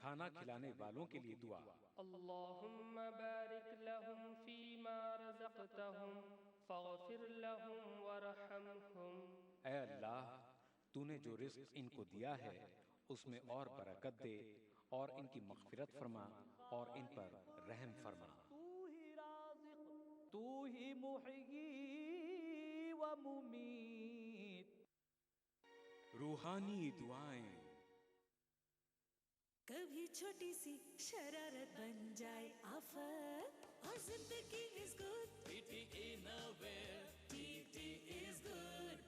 کھانا کھلانے والوں کے لیے دعا۔ اللهم بارك لهم فيما رزقتهم فاغفر لهم وارحمهم۔ اے اللہ، تو نے جو رزق ان کو دیا ہے اس میں اور برکت دے اور ان کی مغفرت فرما اور ان پر رحم فرما۔ تو ہی رازق، تو ہی محیی و ممیت۔ روحانی دعائیں۔ کبھی چھوٹی سی شرارت بن جائے آفت، اور زندگی is good، T T in a way، T T is good۔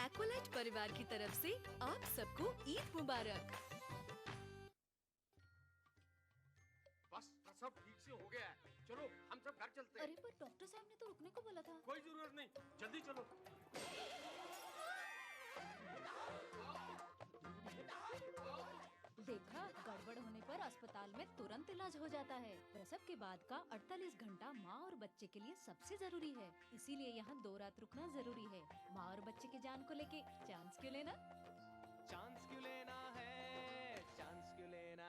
ایکولائٹ پریوار کی طرف سے آپ سب کو عید مبارک۔ بس سب ٹھیک سے ہو گیا ہے، چلو ہم سب گھر چلتے ہیں۔ ارے پر ڈاکٹر صاحب نے تو رکنے کو بولا تھا۔ کوئی ضرورت نہیں، جلدی چلو۔ دیکھا، گڑبڑ ہونے پر اسپتال میں ترنت علاج ہو جاتا ہے۔ پرسو کے بعد کا 48 گھنٹہ ماں اور بچے کے لیے سب سے ضروری ہے، اسی لیے یہاں 2 رات رکنا ضروری ہے۔ ماں اور بچے کی جان کو لے کے چانس کیوں لینا؟ چانس کیوں لینا ہے، چانس کیوں لینا۔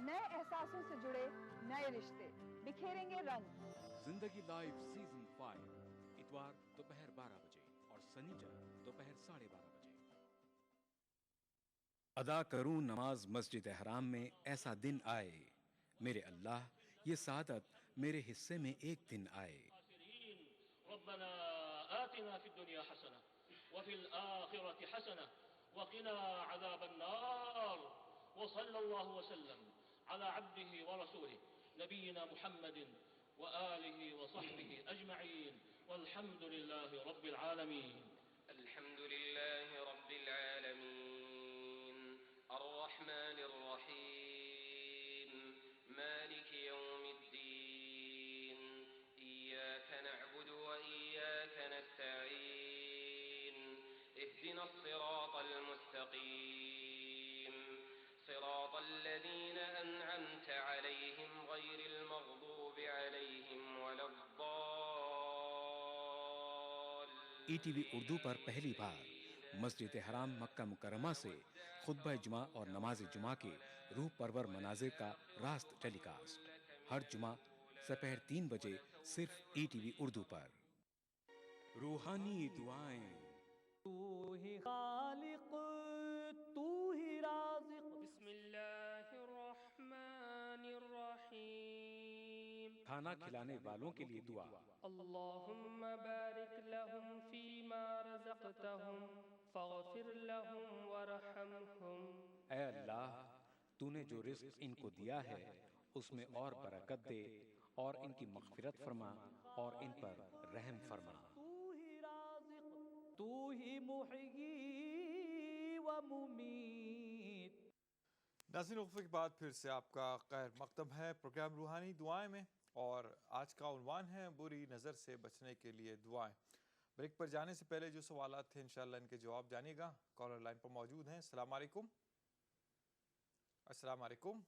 نئے احساسوں سے جڑے نئے رشتے بکھیریں گے رنگ۔ زندگی لائیو سیزن 5 اتوار دوپہر 12 بجے اور سنیچر دوپہر 12:30 بجے۔ ادا کروں نماز مسجد حرام میں ایسا دن آئے، میرے اللہ یہ سعادت میرے حصے میں ایک دن آئے۔ ربنا آتنا في الدنيا حسنة وفي الآخرة حسنة وقنا عذاب النار، وصلى الله وسلم على عبده ورسوله نبينا محمد وآله وصحبه أجمعين، والحمد لله رب العالمين۔ الحمد لله رب العالمين الرحمن الرحيم مالك يوم الدين إياك نعبد وإياك نستعين اهدنا الصراط المستقيم صراط الذين أنعمت عليهم غير المغضوب عليهم ولا الضالين۔ ای ٹی وی اردو پر پہلی بار مسجد حرام مکہ مکرمہ سے خطبہ جمعہ اور نماز جمعہ کے روح پرور مناظر کا راست ٹیلی کاسٹ ہر جمعہ دوپہر 3 بجے صرف ای ٹی وی اردو پر۔ روحانی دعائیں۔ تو ہی خالق، تو ہی رازق۔ بسم اللہ الرحمن الرحیم۔ کھانا کھلانے والوں کے لیے دعا۔ اللهم بارك لهم فيما رزقتهم فاغفر لهم وارحمهم۔ اے اللہ، تو نے جو رزق ان کو دیا ہے اس میں اور برکت دے اور ان کی مغفرت فرما اور ان پر رحم فرما۔ تو ہی رازق، تو ہی محیی و ممیت۔ ناظرین، وقفے کے بعد پھر سے آپ کا خیر مقدم ہے پروگرام روحانی دعائیں میں، اور آج کا عنوان ہے بری نظر سے بچنے کے لیے دعائیں۔ بریک پر جانے سے پہلے جو سوالات تھے انشاءاللہ ان کے جواب جانیے گا۔ کالر لائن پر موجود ہیں۔ السلام علیکم۔ السلام علیکم۔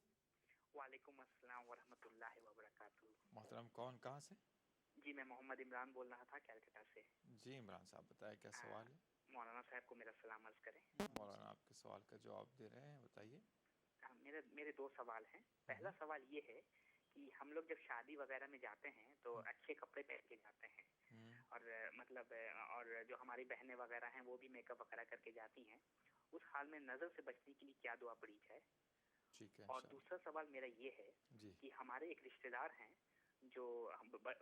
وعلیکم السلام ورحمۃ اللہ وبرکاتہ۔ محترم کون، کہاں سے؟ جی میں محمد عمران بول رہا تھا کیلکٹا سے۔ جی عمران صاحب بتائیں کیا سوال ہے؟ مولانا صاحب کو میرا سلام عرض کریں۔ مولانا آپ کے سوال کا جواب دے رہے ہیں، بتائیے۔ میرے 2 سوال ہیں۔ پہلا سوال یہ ہے کہ ہم لوگ جب شادی وغیرہ میں جاتے ہیں تو اچھے کپڑے پہن کے جاتے ہیں، اور مطلب اور جو ہماری بہنیں وغیرہ ہیں وہ بھی میک اپ وغیرہ کر کے جاتی ہیں، اس حال میں نظر سے بچنے کے لیے کیا دعا پڑھی جائے؟ ٹھیک ہے اور دوسرا سوال میرا یہ ہے جی کہ ہمارے ایک رشتہ دار ہیں جو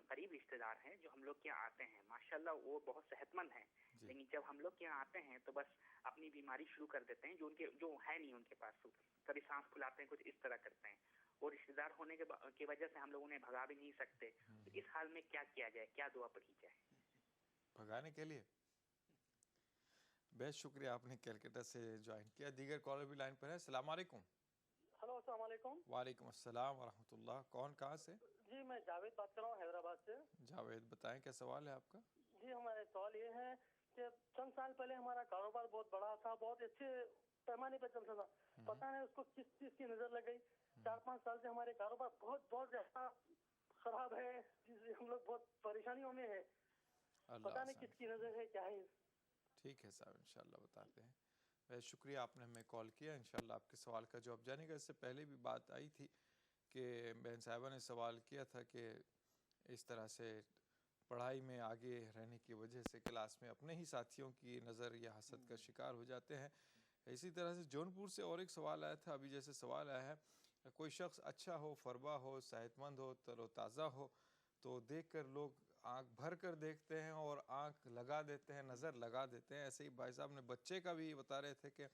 قریب رشتہ دار ہیں جو ہم لوگ کے یہاں آتے ہیں، ماشاءاللہ وہ بہت صحت مند ہیں، لیکن جب ہم لوگ کے یہاں آتے ہیں تو بس اپنی بیماری شروع کر دیتے ہیں جو ہے نہیں ان کے پاس، کبھی سانس پھولاتے ہیں، کچھ اس طرح کرتے ہیں، اور رشتہ دار ہونے کی وجہ سے ہم لوگ انہیں بھگا بھی نہیں سکتے. تو اس حال میں کیا کیا جائے، کیا دعا پڑھی جائے بھگانے کے لیے؟ بہت شکریہ آپ نے کیلکٹا سے جوائن کیا. دیگر کالر بھی لائن پر ہے. السلام علیکم. ہلو السلام علیکم. وعلیکم السلام ورحمۃ اللہ. کون کہاں سے؟ جی میں جاوید بات کر رہا ہوں حیدرآباد سے. جاوید بتائیں کیا سوال ہے آپ کا؟ جی ہمارا سوال یہ ہے کہ چند سال پہلے ہمارا کاروبار بہت بڑا تھا، بہت اچھے پیمانے پہ چلتا تھا، پتہ نہیں اس کو کس چیز کی نظر لگ گئی. 4-5 سال سے ہمارے کاروبار بہت زیادہ خراب ہے، جس سے ہم لوگ بہت پریشانیوں میں ہیں، پتہ نہیں کس کی نظر ہے کیا ہے. ٹھیک ہے صاحب انشاءاللہ بتاتے ہیں. بہت شکریہ آپ نے ہمیں کال کیا. انشاءاللہ آپ کے سوال کا جواب جانے گا. اس سے پہلے بھی بات آئی تھی کہ بہن صاحبہ نے سوال کیا تھا کہ اس طرح سے پڑھائی میں آگے رہنے کی وجہ سے کلاس میں اپنے ہی ساتھیوں کی نظر یا حسد کا شکار ہو جاتے ہیں. اسی طرح سے جونپور سے اور ایک سوال آیا تھا. ابھی جیسے سوال آیا ہے کوئی شخص اچھا ہو، فربا ہو، صحت مند ہو، تر و تازہ ہو تو دیکھ کر لوگ آنکھ بھر کر دیکھتے ہیں اور آنکھ لگا دیتے ہیں، نظر لگا دیتے ہیں. ایسے ہی بھائی صاحب نے بچے کا بھی بتا رہے تھے کہ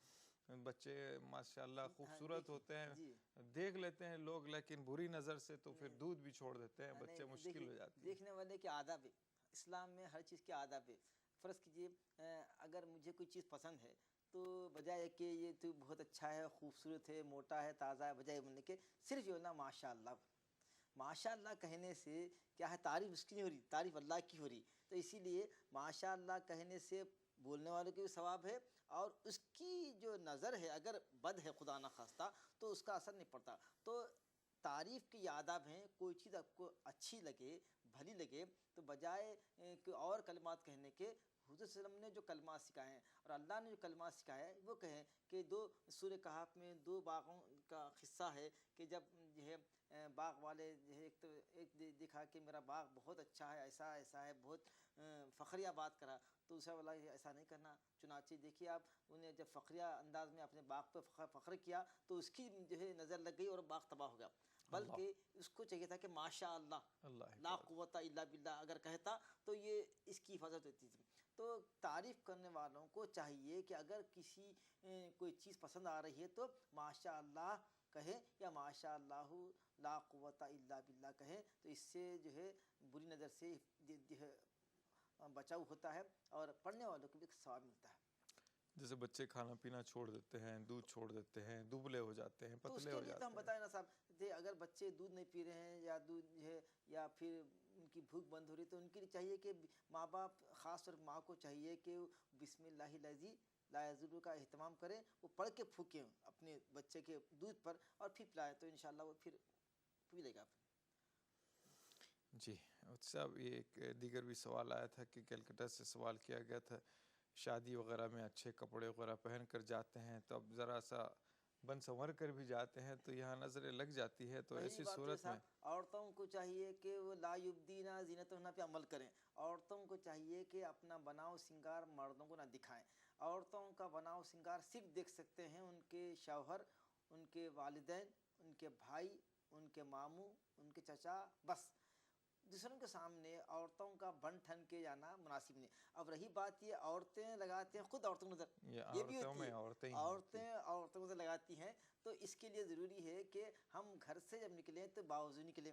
بچے ماشاءاللہ خوبصورت ہوتے ہیں، دیکھ لیتے ہیں لوگ لیکن بری نظر سے تو پھر دودھ بھی چھوڑ دیتے ہیں، بچے مشکل ہو جاتے ہیں. دیکھنے والے کے آداب ہے، اسلام میں ہر چیز کے آداب ہے. فرض کیجئے اگر مجھے کوئی چیز پسند ہے تو بجائے کہ یہ تو بہت اچھا ہے، خوبصورت ہے، موٹا ہے، تازہ ہے، بجائے بولنے کے صرف جو ہے نا ماشاء اللہ کہنے سے کیا ہے، تعریف اس کی نہیں ہو رہی، تعریف اللہ کی ہو رہی. تو اسی لیے ماشاء اللہ کہنے سے بولنے والوں کے بھی ثواب ہے، اور اس کی جو نظر ہے اگر بد ہے خدا نخواستہ تو اس کا اثر نہیں پڑتا. تو تعریف کے یہ آداب ہیں. کوئی چیز آپ کو اچھی لگے، بھلی لگے تو بجائے کہ اور کلمات کہنے کے حضور صلی اللہ علیہ وسلم نے جو کلمات سکھائے ہیں اور اللہ نے جو کلمات سکھائے ہیں وہ کہیں کہ سورہ کہف میں 2 باغوں کا قصہ ہے کہ جب جو ہے باغ والے جو ہے ایک دکھا کہ میرا باغ بہت اچھا ہے، ایسا ہے، بہت فخریہ بات کرا. تو دوسرا والا ایسا نہیں کرنا. چنانچہ دیکھیے آپ انہیں جب فخریہ انداز میں اپنے باغ پہ فخر کیا تو اس کی جو ہے نظر لگ گئی اور باغ تباہ ہو گیا. بلکہ اس کو چاہیے تھا کہ ماشاء اللہ لا قوت الا باللہ اگر کہتا تو یہ اس کی حفاظت ہوتی تھی. تو تعریف کرنے والوں کو چاہیے کہ اگر کسی کوئی چیز پسند آ رہی ہے تو ماشاء اللہ کہیں یا ماشاء اللہ لا قوت الا باللہ کہیں. تو اس سے جو ہے بری نظر سے جو ہے بچاؤ ہوتا ہے اور پڑھنے والوں کو بھی ثواب ملتا ہے. جیسے بچے کھانا پینا چھوڑ دیتے ہیں، دودھ چھوڑ دیتے ہیں، دبلے ہو جاتے ہیں، پتلے ہو جاتے ہیں. تو اس کے لیے تو ہم بتائیں نا صاحب، اگر بچے دودھ نہیں پی رہے ہیں یا دودھ جو ہے یا پھر ان کی بھوک بند ہو رہی ہے تو ان کے لیے چاہیے کہ ماں باپ خاص طور ماں کو چاہیے کہ بسم اللہ الذی لا یضر کا اہتمام کریں، وہ پڑھ کے پھونکیں اپنے بچے کے دودھ پر اور پھر پلائیں تو انشاءاللہ وہ پھر پی لے گا. جی صاحب یہ ایک دیگر بھی سوال آیا تھا کہ کلکتہ سے سوال کیا گیا تھا شادی وغیرہ میں اچھے کپڑے وغیرہ پہن کر جاتے ہیں تو اب ذرا سا بن سنور کر بھی جاتے ہیں تو یہاں نظریں لگ جاتی ہے. تو ایسی صورت میں عورتوں کو چاہیے کہ وہ لا یبدینا زینتہن پہ عمل کریں. عورتوں کو چاہیے کہ اپنا بناؤ سنگار مردوں کو نہ دکھائیں. عورتوں کا بناؤ سنگار صرف دیکھ سکتے ہیں ان کے شوہر، ان کے والدین، ان کے بھائی، ان کے ماموں، ان کے چچا، بس. دوسروں کے سامنے عورتوں کا بن ٹھن کے جانا مناسب نہیں. اب رہی بات یہ عورتیں لگاتے ہیں خود عورتوں کو نظر، یہ بھی ہوتی ہے، عورتیں عورتوں کو لگاتی ہیں. تو اس کے لیے ضروری ہے کہ ہم گھر سے جب نکلیں تو باوضو نکلیں،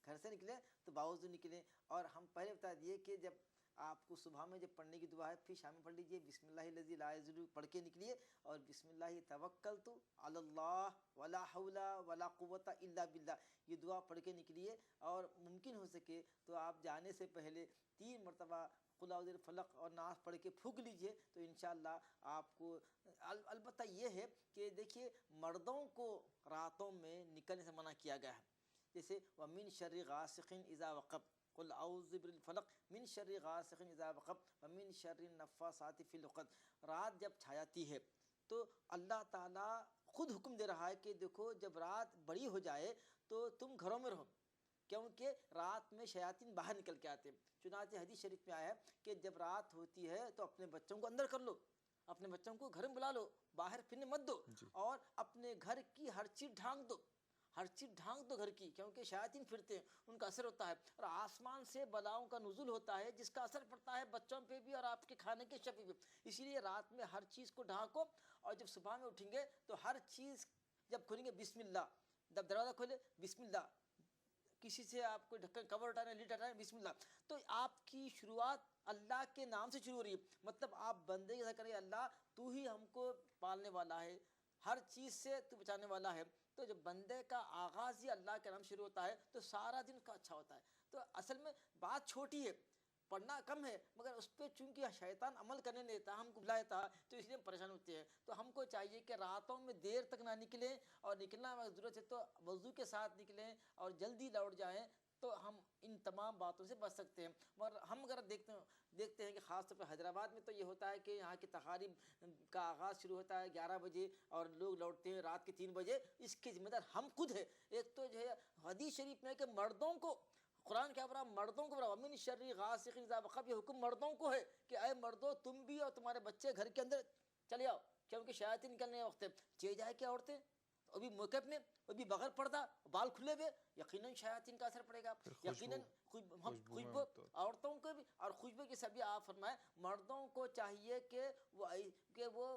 گھر سے نکلیں تو باوضو نکلیں. اور ہم پہلے بتا دیے کہ جب آپ کو صبح میں جب پڑھنے کی دعا ہے پھر شام میں پڑھ لیجئے بسم اللہ الذی لا یضر پڑھ کے نکلیے اور بسم اللہ توکلت علی اللہ ولا حول ولا قوت الا باللہ یہ دعا پڑھ کے نکلیے. اور ممکن ہو سکے تو آپ جانے سے پہلے 3 مرتبہ قل اعوذ بالفلق اور ناس پڑھ کے پھونک لیجئے تو انشاءاللہ آپ کو. البتہ یہ ہے کہ دیکھیے مردوں کو راتوں میں نکلنے سے منع کیا گیا ہے. جیسے وَمِن شَرِّ غَاسِقٍ إِذَا وَقَبَ قل اعوذ بالفلق من شر غاسق اذا وقب ومن شر النفاثات فی العقد. رات جب چھا جاتی ہے تو اللہ تعالیٰ خود حکم دے رہا ہے کہ دیکھو جب رات بڑی ہو جائے تو تم گھروں میں رہو، کیونکہ رات میں شیاطین باہر نکل کے آتے ہیں. چنانچہ حدیث شریف میں آیا ہے کہ جب رات ہوتی ہے تو اپنے بچوں کو اندر کر لو اپنے بچوں کو گھر میں بلا لو, باہر پھرنے مت دو, اور اپنے گھر کی ہر چیز ڈھانک دو, ہر چیز ڈھانک دو گھر کی, کیونکہ شیاطین پھرتے ہیں, ان کا اثر ہوتا ہے, اور آسمان سے بلاؤں کا نزول ہوتا ہے جس کا اثر پڑتا ہے بچوں پہ بھی اور آپ کے کھانے کے اشیاء پہ بھی. اسی لیے رات میں ہر چیز کو ڈھانکو, اور جب صبح میں اٹھیں گے تو ہر چیز جب کھولیں گے بسم اللہ, جب دروازہ کھولے بسم اللہ, کسی سے آپ کو ڈھکن کور ہٹانا ہے, لیڈ ہٹانا ہے, بسم اللہ. تو آپ کی شروعات اللہ کے نام سے شروع ہو رہی ہے, مطلب آپ بندے کے ساتھ کریں اللہ تو ہی ہم کو پالنے والا ہے, ہر چیز سے تو بچانے والا ہے. تو جب بندے کا آغاز ہی اللہ کے نام شروع ہوتا ہے تو سارا دن کا اچھا ہوتا ہے. تو اصل میں بات چھوٹی ہے, پڑھنا کم ہے, مگر اس پہ چونکہ شیطان عمل کرنے نہیں دیتا, ہم کو بلا دیتا ہے, تو اس لیے ہم پریشان ہوتے ہیں. تو ہم کو چاہیے کہ راتوں میں دیر تک نہ نکلیں, اور نکلنا ضرورت ہے تو وضو کے ساتھ نکلیں اور جلدی لوٹ جائیں, تو ہم ان تمام باتوں سے بچ سکتے ہیں. مگر ہم اگر دیکھتے ہیں کہ خاص طور پہ حیدرآباد میں تو یہ ہوتا ہے کہ یہاں کی تقاریب کا آغاز شروع ہوتا ہے 11 بجے اور لوگ لوٹتے ہیں رات کے 3 بجے. اس کے ذمہ دار ہم خود ہیں. ایک تو جو ہے حدیث شریف میں کہ مردوں کو, قرآن کیا بڑا مردوں کو بڑا, ومن شر غاسق اذا وقب, یہ حکم مردوں کو ہے کہ اے مردوں تم بھی اور تمہارے بچے گھر کے اندر چلے آؤ, کیونکہ شیاطین نکلنے کا وقت ہے. چلے جائے کہ عورتیں وہ بھی میک اپ میں, وہ بھی بغیر پردہ, بال کھلے ہوئے, یقیناً شیاطین کا اثر پڑے گا. یقیناً خوشبو عورتوں کو بھی, اور خوشبو کی سبھی آپ فرمائیں مردوں کو چاہیے کہ وہ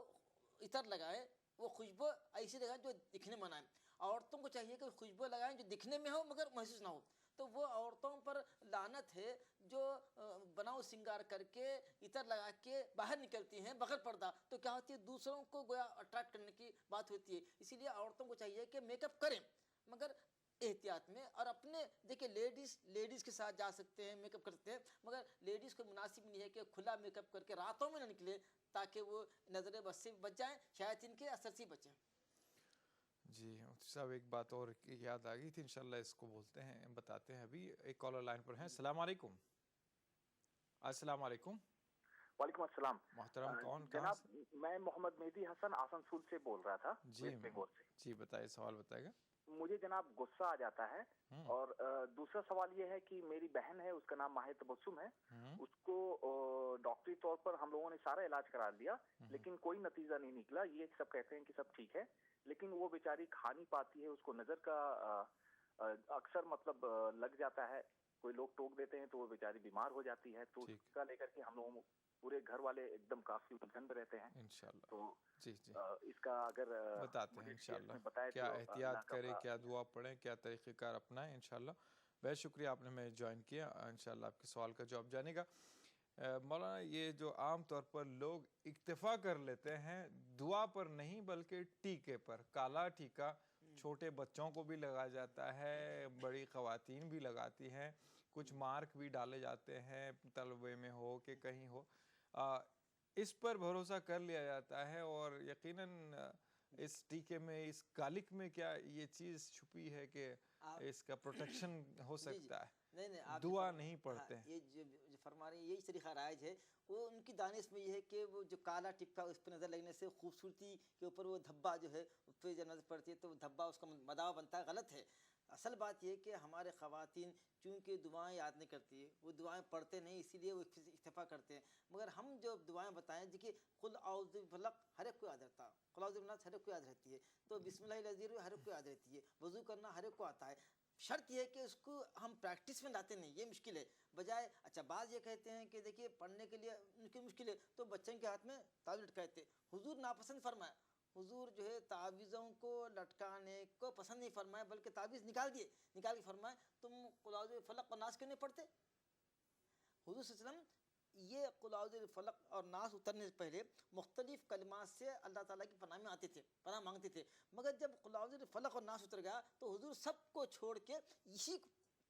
عطر لگائیں, وہ خوشبو ایسی لگائیں جو دکھنے میں نہ آئے. عورتوں کو چاہیے کہ خوشبو لگائیں جو دکھنے میں ہو مگر محسوس نہ ہو. تو وہ عورتوں پر لعنت ہے جو بناؤ سنگار کر کے عطر لگا کے باہر نکلتی ہیں بغیر پردہ. تو کیا ہوتی ہے, دوسروں کو گویا اٹریکٹ کرنے کی بات ہوتی ہے. اسی لیے عورتوں کو چاہیے کہ میک اپ کریں مگر احتیاط میں, اور اپنے دیکھیں لیڈیز کے ساتھ جا سکتے ہیں, میک اپ کرتے ہیں, مگر لیڈیز کو مناسب نہیں ہے کہ کھلا میک اپ کر کے راتوں میں نہ نکلے, تاکہ وہ نظر بد سے بچ جائیں, شیاطین کے اثر سے بچیں. جی مفتی صاحب ایک بات اور یاد آ گئی تھی, انشاءاللہ اس کو بولتے ہیں, بتاتے ہیں. ابھی ایک کالر لائن پر ہیں. السلام علیکم. السلام علیکم. وعلیکم السلام. محترم کون جناب میں محمد مہدی حسن آسنسول سے بول رہا تھا. جی بتائیے, سوال بتائے گا. مجھے جناب غصہ آ جاتا ہے, اور دوسرا سوال یہ ہے کہ میری بہن ہے, اس کا نام ماہر تبسم ہے, اس کو ڈاکٹری طور پر ہم لوگوں نے سارا علاج کرا دیا لیکن کوئی نتیجہ نہیں نکلا. یہ سب کہتے ہیں کہ سب ٹھیک ہے, لیکن وہ بیچاری کھا نہیں پاتی ہے, اس کو نظر کا اکثر مطلب لگ جاتا ہے, کوئی لوگ ٹوک دیتے ہیں تو وہ بیچاری بیمار ہو جاتی ہے. تو اس کا لے کر کے ہم لوگوں پورے گھر والے ایک دم کافی الجھن میں رہتے ہیں. انشاءاللہ تو جی اس کا اگر بتاتے ہیں انشاءاللہ, کیا احتیاط کرے, کیا دعا پڑھیں, کیا طریقہ کار اپنائیں انشاءاللہ. بہت شکریہ آپ نے ہمیں جوائن کیا. انشاءاللہ آپ کے سوال کا جواب جانے گا. مولانا یہ جو عام طور پر لوگ اکتفا کر لیتے ہیں دعا پر نہیں بلکہ ٹیکے پر, کالا ٹیکا چھوٹے بچوں کو بھی لگایا جاتا ہے, بڑی خواتین بھی لگاتی ہیں, کچھ مارک بھی ڈالے جاتے ہیں تلوے میں ہو کہ کہیں ہو, اس پر بھروسہ کر لیا جاتا ہے. اور یقیناً اس ٹیکے میں, اس کالک میں کیا یہ چیز چھپی ہے کہ اس کا پروٹیکشن ہو سکتا ہے, دعا نہیں پڑھتے ہیں. یہ جو فرما رہے ہیں یہی طریقہ رائج ہے, وہ ان کی دانش میں یہ ہے کہ وہ جو کالا ٹپا اس پہ نظر لگنے سے خوبصورتی کے اوپر وہ دھبا جو ہے اس پہ جب نظر پڑتی ہے تو دھبا اس کا مداوا بنتا ہے. غلط ہے. اصل بات یہ کہ ہمارے خواتین چونکہ دعائیں یاد نہیں کرتی ہے, وہ دعائیں پڑھتے نہیں, اسی لیے وہ اکتفا کرتے ہیں. مگر ہم جو دعائیں بتائیں, دیکھیے قل اعوذ بالفلق ہر ایک کو یاد رہتا, قل اعوذ بالناس ہر ایک کو یاد رہتی ہے, تو بسم اللہ الذی ہر ایک کو یاد رہتی ہے, وضو کرنا ہر ایک کو آتا ہے. شرط یہ ہے کہ اس کو ہم پریکٹس میں لاتے نہیں, یہ مشکل ہے. بجائے اچھا بعض یہ کہتے ہیں کہ دیکھیے پڑھنے کے لیے ان کی مشکل ہے تو بچوں کے ہاتھ میں تعویذ لٹکاتے. حضور ناپسند فرمایا, حضور جو ہے تعویذوں کو لٹکانے کو پسند نہیں فرمایا, بلکہ تعویذ نکال کے فرمایا تم قل اعوذ بالفلق اور ناس کیوں نہیں پڑھتے. حضور صلی اللہ علیہ وسلم یہ قل اعوذ بالفلق اور ناس اترنے سے پہلے مختلف کلمات سے اللہ تعالیٰ کی پناہ میں آتے تھے, پناہ مانگتے تھے. مگر جب قل اعوذ بالفلق اور ناس اتر گیا تو حضور سب کو چھوڑ کے اسی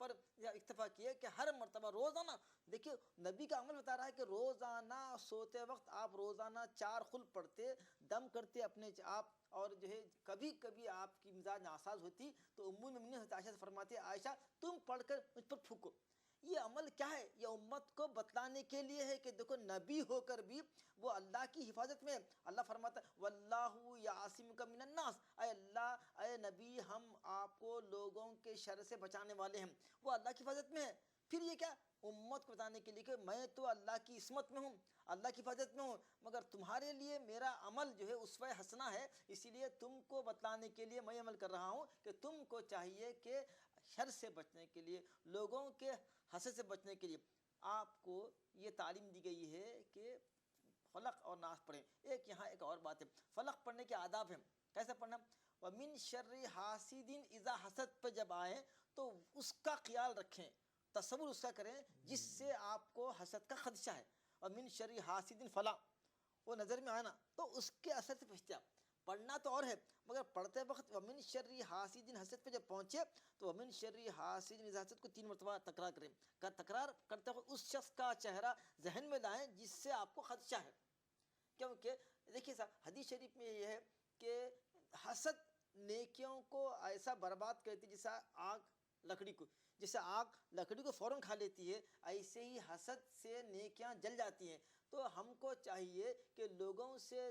پر اکتفا کیا کہ ہر مرتبہ روزانہ, دیکھیے نبی کا عمل بتا رہا ہے کہ روزانہ سوتے وقت آپ روزانہ 4 خل پڑھتے, دم کرتے اپنے آپ, اور جو ہے کبھی کبھی آپ کی مزاج ناساز ہوتی تو ام المؤمنین حضرت عائشہ سے فرماتے, عائشہ تم پڑھ کر مجھ پر پھونکو. یہ عمل کیا ہے؟ یہ امت کو بتلانے کے لیے ہے کہ دیکھو نبی ہو کر بھی وہ اللہ کی حفاظت میں. اللہ فرماتا ہے واللہ یعصمک من الناس, اے اللہ اے نبی ہم آپ کو لوگوں کے شر سے بچانے والے ہیں. وہ اللہ کی حفاظت میں ہے. پھر یہ کیا امت کو بتانے کے لیے کہ میں تو اللہ کی عصمت میں ہوں، اللہ کی حفاظت میں ہوں، مگر تمہارے لیے میرا عمل جو ہے اسوہ حسنہ ہے، اسی لیے تم کو بتلانے کے لیے میں عمل کر رہا ہوں کہ تم کو چاہیے کہ شر سے بچنے کے لیے، لوگوں کے حسد سے بچنے کے لیے آپ کو یہ تعلیم دی گئی ہے کہ فلق اور ناس پڑھیں۔ ایک یہاں ایک اور بات ہے، فلق پڑھنے کے آداب ہیں، کیسے پڑھنا؟ وَمِن شَرِّ حَاسِدٍ اِذَا حسد پہ جب آئیں تو اس کا خیال رکھیں، تصور اس کا کریں جس سے آپ کو حسد کا خدشہ ہے۔ وَمِن شَرِّ حَاسِدٍ فَلَا، وہ نظر میں آنا تو اس کے اثر سے بچتے آپ۔ پڑھنا تو اور ہے مگر پڑھتے وقت وَمِن شَرِّ حَاسِدٍ حسد پہ جب پہنچے تو وَمِن شَرِّ حَاسِدٍ اِذَا حسد کو 3 مرتبہ تکرار کریں، تکرار کرتے وقت اس شخص کا چہرہ ذہن میں لائیں جس سے آپ کو خدشہ ہے۔ کیونکہ دیکھیے صاحب حدیث شریف میں یہ ہے کہ حسد نیکیوں کو ایسا برباد کرتی جیسا آگ لکڑی کو، جیسے آگ لکڑی کو فوراً کھا لیتی ہے، ایسے ہی حسد سے نیکیاں جل جاتی ہیں۔ تو ہم کو چاہیے کہ لوگوں سے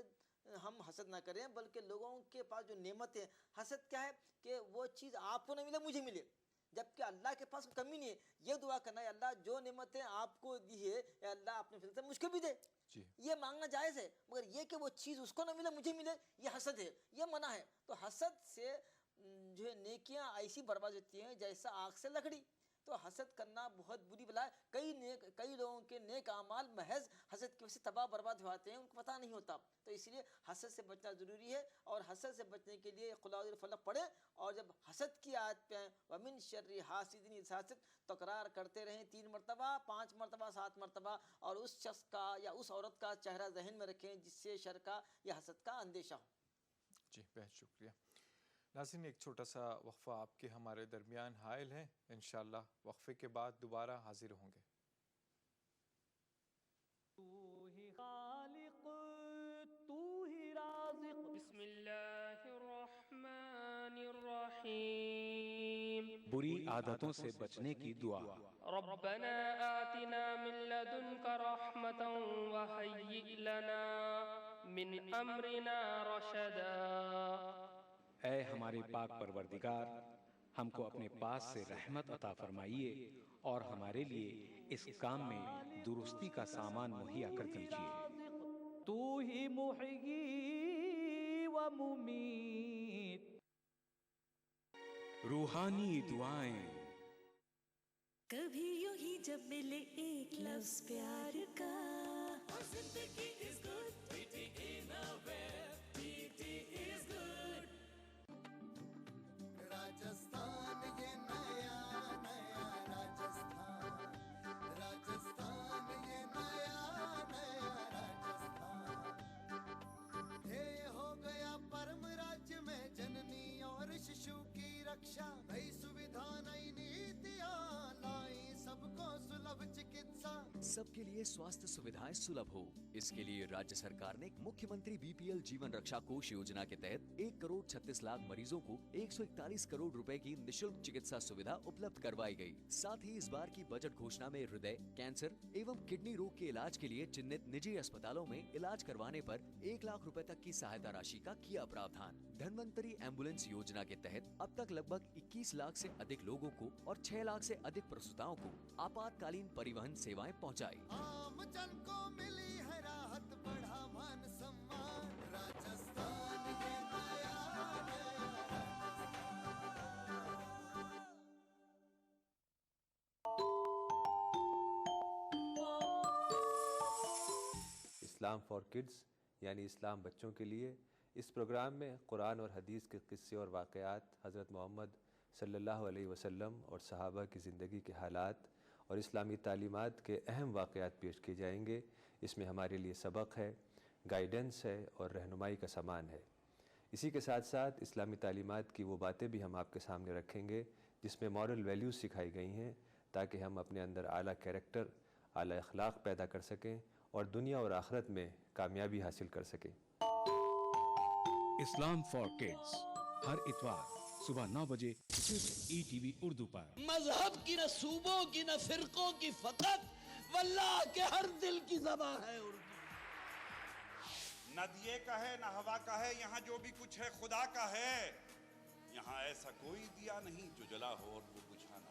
ہم حسد نہ کریں بلکہ لوگوں کے پاس جو نعمت ہے، حسد کیا ہے کہ وہ چیز آپ کو نہ ملے مجھے ملے، جبکہ اللہ کے پاس کمی نہیں ہے۔ یہ دعا کرنا ہے اللہ جو نعمتیں آپ کو دی ہے یا اللہ اپنے فضل سے مجھ کو بھی دے، یہ مانگنا جائز ہے، مگر یہ کہ وہ چیز اس کو نہ ملے مجھے ملے یہ حسد ہے، یہ منع ہے۔ تو حسد سے جو ہے نیکیاں ایسی برباد ہوتی ہیں جیسا آگ سے لکڑی۔ تو حسد کرنا بہت بری بلا ہے۔ کئی لوگوں کے نیک اعمال محض حسد کی وجہ سے تباہ برباد ہو جاتے ہیں، ان کو پتہ نہیں ہوتا۔ تو اس لیے حسد سے بچنا ضروری ہے، اور حسد سے بچنے کے لیے قل اعوذ بالفلق پڑھیں، اور جب حسد کی آیت پہ وَمِن شَرِّ حَاسِدٍ اِذَا حسد تکرار کرتے رہیں 3 مرتبہ، 5 مرتبہ، 7 مرتبہ، اور اس شخص کا یا اس عورت کا چہرہ ذہن میں رکھیں جس سے شر کا یا حسد کا اندیشہ ہو۔ جی بہت شکریہ ناظرین، ایک چھوٹا سا وقفہ آپ کے ہمارے درمیان حائل ہے، انشاءاللہ وقفے کے بعد دوبارہ حاضر ہوں گے۔ تو ہی خالق تو ہی رازق، بسم اللہ الرحمن الرحیم۔ بری عادتوں سے بچنے کی دعا۔ ربنا آتنا من لدنک رحمتا وہیئ لنا من امرنا رشدا۔ اے ہمارے پاک پروردگار، ہم کو اپنے پاس سے رحمت عطا فرمائیے اور ہمارے لیے اس کام میں درستی کا سامان مہیا کر دیجیے۔ تو ہی محیی و ممیت۔ روحانی دعائیں۔ کبھی یوں ہی جب ملے ایک لفظ پیار کا، اور زندگی is good, TT in a way, TT is good۔ Rajasthan یہ نیا نیا راجستھان، راجستھان یہ نیا نیا راجستھان، یہ ہو گیا پرم راجیہ میں جننی اور ششو کی رکشا، نئی سویدھا نئی نیتیاں لائی سب کو سلبھ چکتسا۔ سب کے لیے سواستھ سویدھائیں سلبھ ہو، اس کے لیے راجیہ سرکار نے مکھیہ منتری BPL جیون رکشا کوش یوجنا کے تحت 1,36,00,000 مریضوں کو 141 کروڑ روپے کی نشلک چکتسا سویدھا اپلبدھ کروائی گئی۔ ساتھ ہی اس بار کی بجٹ گھوشنا میں ہردے، کینسر ایوم کڈنی روگ کے علاج کے لیے چنت نجی اسپتالوں میں علاج کروانے پر 1 لاکھ روپے تک کی سہایتا راشی کا کیا پراودھان۔ دھنونتری ایمبولینس یوجنا کے تحت اب تک لگ بھگ 21 لاکھ سے ادھک لوگوں کو اور 6 لاکھ سے ادھک پرسوتاؤں کو آپاتکالین پریوہن سیوائیں پہنچائی۔ عام جن کو ملی ہے راحت، بڑھا مان سمان، راجستھان یہ نیا نیا اسلام فار کڈز یعنی اسلام بچوں کے لیے، اس پروگرام میں قرآن اور حدیث کے قصے اور واقعات، حضرت محمد صلی اللہ علیہ وسلم اور صحابہ کی زندگی کے حالات اور اسلامی تعلیمات کے اہم واقعات پیش کیے جائیں گے۔ اس میں ہمارے لیے سبق ہے، گائیڈنس ہے اور رہنمائی کا سامان ہے۔ اسی کے ساتھ ساتھ اسلامی تعلیمات کی وہ باتیں بھی ہم آپ کے سامنے رکھیں گے جس میں مورل ویلیوز سکھائی گئی ہیں، تاکہ ہم اپنے اندر اعلیٰ کیریکٹر، اعلیٰ اخلاق پیدا کر سکیں اور دنیا اور آخرت میں کامیابی حاصل کر سکیں۔ اسلام فار کڈز ہر اتوار صبح 9 بجے صرف ETV اردو پر۔ مذہب کی نہ صوبوں کی نہ فرقوں کی فقط، واللہ کے ہر دل کی زبان ہے اردو۔ نہ دیے کا ہے نہ ہوا کا ہے، یہاں جو بھی کچھ ہے خدا کا ہے۔ یہاں ایسا کوئی دیا نہیں جو جلا ہو اور وہ بجھانا۔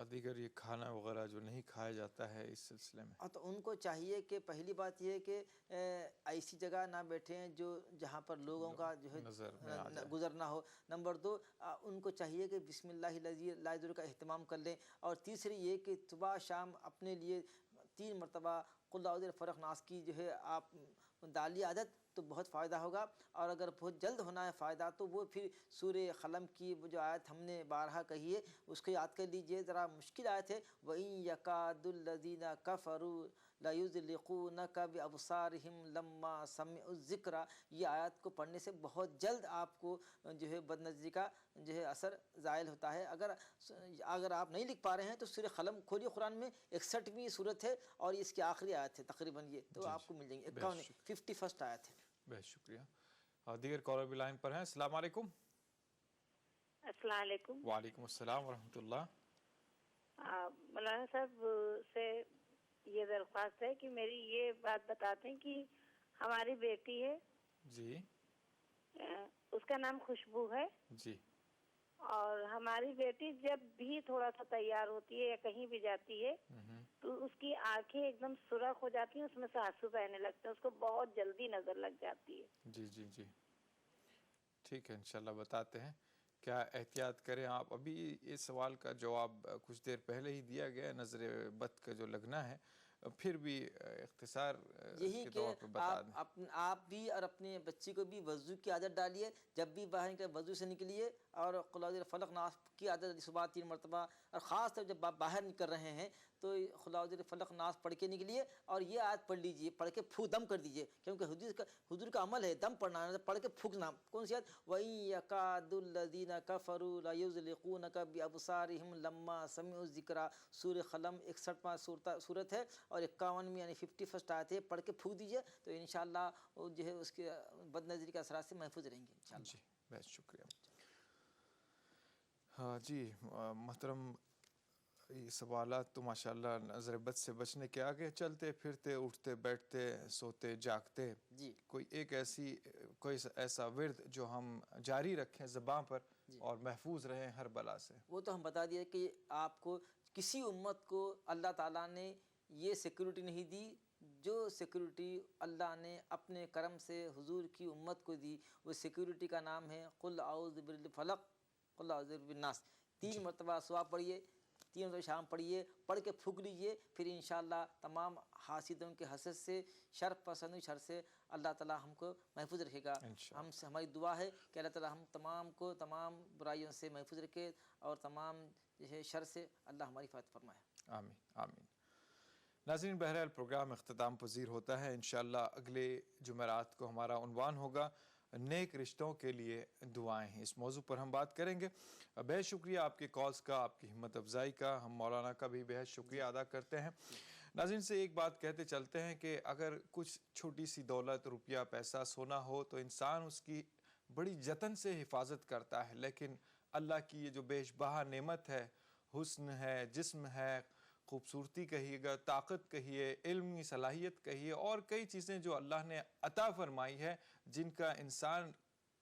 اور دیگر یہ کھانا وغیرہ جو نہیں کھایا جاتا ہے اس سلسلے میں؟ تو ان کو چاہیے کہ پہلی بات یہ ہے کہ ایسی جگہ نہ بیٹھیں جو جہاں پر لوگوں کا جو ہے گزرنا ہو. نمبر 2 ان کو چاہیے کہ بسم اللہ الذی لا یضر کا اہتمام کر لیں. اور تیسری یہ کہ صبح شام اپنے لیے 3 مرتبہ قل اعوذ برب الناس کی جو ہے آپ ڈالی عادت تو بہت فائدہ ہوگا. اور اگر بہت جلد ہونا ہے فائدہ تو وہ پھر سورہ قلم کی وہ جو آیت ہم نے بارہا کہی ہے اس کو یاد کر لیجئے. ذرا مشکل آیت ہے وَإِن يَكَادُ الَّذِينَ كَفَرُوا لَيُزْلِقُونَكَ بِأَبْصَارِهِمْ لَمَّا سَمِعُوا الذِّكْرَ. یہ آیت کو پڑھنے سے بہت جلد آپ کو جو ہے بد نظری کا جو ہے اثر زائل ہوتا ہے. اگر آپ نہیں لکھ پا رہے ہیں تو سورہ قلم کھولیے. قرآن میں 61ویں سورت ہے اور اس کی آخری آیت ہے تقریباً یہ تو آپ کو مل جائیں گے. 51 آیت ہے. بہت شکریہ. دیگر کالر بھی لائن پر ہیں. السلام علیکم. السلام علیکم. وعلیکم السلام ورحمۃ اللہ. مولانا صاحب سے یہ درخواست ہے کہ میری یہ بات بتاتے ہیں کہ ہماری بیٹی ہے جی اس کا نام خوشبو ہے جی اور ہماری بیٹی جب بھی تھوڑا سا تیار ہوتی ہے یا کہیں بھی جاتی ہے تو اس کی آنکھیں ایک دم سرخ ہو جاتی ہیں, اس میں سے آنسو بہنے لگتے ہیں, اس کو بہت جلدی نظر لگ جاتی ہے. جی جی جی ٹھیک ہے انشاءاللہ بتاتے ہیں کیا احتیاط کریں آپ. ابھی اس سوال کا جواب کچھ دیر پہلے ہی دیا گیا, نظر بد کا جو لگنا ہے, پھر بھی اختصار یہی کے کہ طور پہ بتا دیں. آپ بھی اور اپنے بچی کو بھی وضو کی عادت ڈالیے. جب بھی باہر نکلے وضو سے نکلیے اور قل اعوذ برب الفلق ناس کی عادت صبح 3 مرتبہ, اور خاص طور جب آپ باہر نکل رہے ہیں تو قل اعوذ برب الفلق ناس پڑھ کے نکلیے اور یہ آیت پڑھ لیجئے, پڑھ کے پھونک دم کر دیجئے, کیونکہ حضور کا عمل ہے دم پڑھنا, پڑھ کے پھونکنا. کون سی آیت؟ وَإِن يَكَادُ الَّذِينَ كَفَرُوا لَيُزْلِقُونَكَ بِأَبْصَارِهِمْ لَمَّا سَمِعُوا الذِّكْرَ. سورہ قلم 61واں سورت ہے اور 51 یعنی 51 آیت ہے, پڑھ کے پھونک دیجئے تو انشاءاللہ وہ جو ہے اس کے بد نظری کے اثرات سے محفوظ رہیں گے انشاءاللہ. جی بہت شکریہ. ہاں جی محترم, یہ سوالات تو ماشاءاللہ نظر بد سے بچنے کے آگے, چلتے پھرتے اٹھتے بیٹھتے سوتے جاگتے جی کوئی ایسا ورد جو ہم جاری رکھیں زبان پر اور محفوظ رہیں ہر بلا سے. وہ تو ہم بتا دیا کہ آپ کو کسی امت کو اللہ تعالیٰ نے یہ سیکورٹی نہیں دی جو سیکورٹی اللہ نے اپنے کرم سے حضور کی امت کو دی. وہ سیکورٹی کا نام ہے قل اعوذ برب الفلق قل اعوذ برب الناس. 3 مرتبہ صبح پڑھیے, 3 مرتبہ شام پڑھیے, پڑھ کے پھونک لیجئے, پھر انشاءاللہ تمام حاسدوں کے حسد سے, شر پسند شر سے اللہ تعالیٰ ہم کو محفوظ رکھے گا. ہم سے ہماری دعا ہے کہ اللہ تعالیٰ ہم تمام کو تمام برائیوں سے محفوظ رکھے اور تمام شر سے اللہ ہماری حفاظت فرمائے. آمین آمین. ناظرین بہرحال پروگرام اختتام پذیر ہوتا ہے. انشاءاللہ اگلے جمعرات کو ہمارا عنوان ہوگا نیک رشتوں کے لیے دعائیں. اس موضوع پر ہم بات کریں گے. بہت شکریہ آپ کے کالز کا, آپ کی ہمت افزائی کا. ہم مولانا کا بھی بہت شکریہ ادا کرتے ہیں. ناظرین سے ایک بات کہتے چلتے ہیں کہ اگر کچھ چھوٹی سی دولت, روپیہ, پیسہ, سونا ہو تو انسان اس کی بڑی جتن سے حفاظت کرتا ہے, لیکن اللہ کی یہ جو بیش بہا نعمت ہے, حسن ہے, جسم ہے, خوبصورتی کہیے گا, طاقت کہیے, علمی صلاحیت کہیے, اور کئی چیزیں جو اللہ نے عطا فرمائی ہے جن کا انسان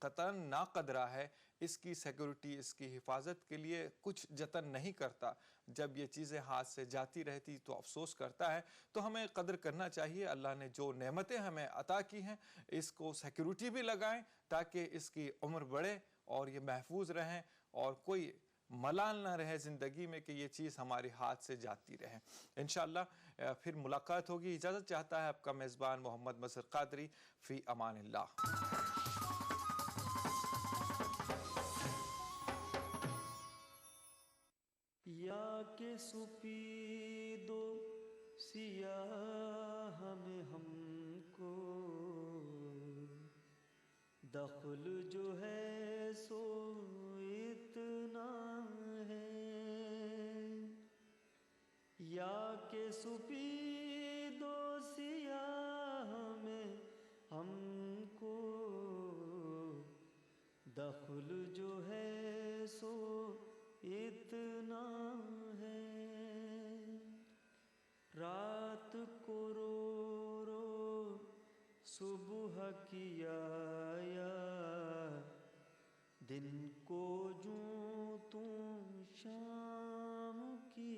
قطعاً ناقدرہ ہے, اس کی سیکورٹی, اس کی حفاظت کے لیے کچھ جتن نہیں کرتا. جب یہ چیزیں ہاتھ سے جاتی رہتی تو افسوس کرتا ہے. تو ہمیں قدر کرنا چاہیے. اللہ نے جو نعمتیں ہمیں عطا کی ہیں اس کو سیکورٹی بھی لگائیں تاکہ اس کی عمر بڑھے اور یہ محفوظ رہیں اور کوئی ملال نہ رہے زندگی میں کہ یہ چیز ہمارے ہاتھ سے جاتی رہے. انشاءاللہ پھر ملاقات ہوگی. اجازت چاہتا ہے آپ کا میزبان محمد مظہر قادری. فی امان اللہ. یا کہ سپیدو سیاہ میں ہم کو دخل جو ہے سو اتنا ہے, یا کہ سپیدو سیاہ میں ہم کو دخل جو ہے سو اتنا ہے. رات کو رو رو صبح کیا یا دن کو جو تم شام کی